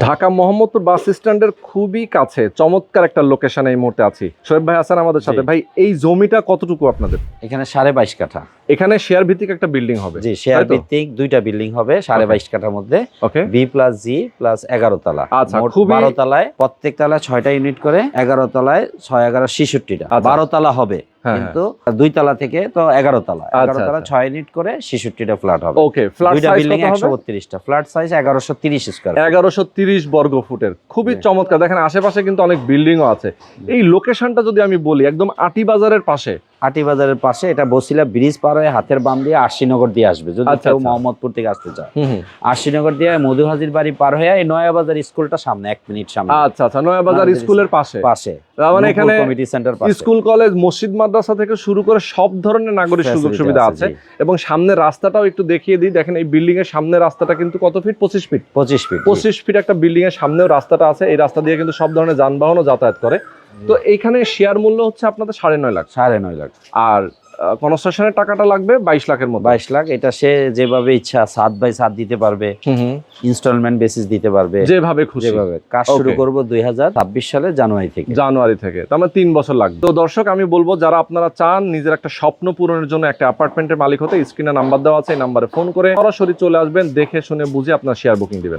ঢাকা মোহাম্মদপুর বাস স্ট্যান্ডের খুবই কাছে চমৎকার একটা লোকেশনে এই মুহূর্তে আছি। শোয়েব ভাই আছেন আমাদের সাথে। ভাই এই জমিটা কতটুকু আপনাদের? এখানে 22.5 কাঠা। এখানে শেয়ার ভিত্তিক একটা বিল্ডিং হবে? জি, শেয়ার ভিত্তিক দুইটা বিল্ডিং হবে 22.5 কাঠার মধ্যে। ওকে, বি প্লাস জি প্লাস 11 তলা। আচ্ছা, মোট খুবই 12 তলায়, প্রত্যেক তলায় 6টা ইউনিট করে, 11 তলায় 6 11 66টা। 12 তলা হবে কিন্তু 2 তলা থেকে তো 11 তলা, 11 তলা 6 ইউনিট করে 66টা ফ্ল্যাট হবে। ওকে, ফ্ল্যাট দুইটা সাইজ বিল্ডিং কত হবে? 132টা, ফ্ল্যাট সাইজ 1130 স্কয়ার। 1130 বর্গ ফুটের, খুবই চমৎকার। দেখেন আশেপাশে কিন্তু অনেক বিল্ডিংও আছে। এই লোকেশনটা যদি আমি বলি, একদম আটি বাজারের পাশে, আটি বাজারের পাশে। এটা বসিলা ব্রিজ পার হয়ে হাতের বাম দিয়ে আরশিনগর দিয়ে আসবে যদি কেউ মোহাম্মদপুর থেকে আসতে চায়। আরশিনগর দিয়ে মধুহাজির বাড়ি পার হয়ে এই নয়াবাজার স্কুলটা সামনে, 1 মিনিট সামনে। আচ্ছা আচ্ছা, নয়াবাজার স্কুলের পাশে। মানে এখানে কমিটি সেন্টার পাশে স্কুল, কলেজ, মসজিদ, মাদ্রাসা থেকে শুরু করে সব ধরনের নাগরিক সুযোগ সুবিধা আছে। এবং সামনের রাস্তাটাও একটু দেখিয়ে দিই। দেখেন এই বিল্ডিং এর সামনের রাস্তাটা কিন্তু কত ফিট? 25 ফিট। 25 ফিট একটা বিল্ডিং এর সামনেও রাস্তাটা আছে। এই রাস্তা দিয়ে কিন্তু সব ধরনের যানবাহনও যাতায়াত করে। তো এইখানে শেয়ার মূল্য হচ্ছে আপনাদের 9.5 লাখ। 9.5 লাখ। আর কনস্ট্রাকশনের টাকাটা লাগবে 22 লাখের মতো। 22 লাখ। এটা সে যেভাবে ইচ্ছা 7 বাই 7 দিতে পারবে, ইনস্টলমেন্ট বেসিস দিতে পারবে, যেভাবে খুশি। কাজ শুরু করব 2026 সালের জানুয়ারি থেকে। তার মানে 3 বছর লাগবে। তো দর্শক, আমি বলবো যারা আপনারা চান নিজের একটা স্বপ্ন পূরণের জন্য একটা অ্যাপার্টমেন্টের মালিক হতে, স্ক্রিনে নাম্বার দেওয়া আছে, এই নাম্বারে ফোন করে সরাসরি চলে আসবেন, দেখে শুনে বুঝে আপনার শেয়ার বুকিং দিবেন।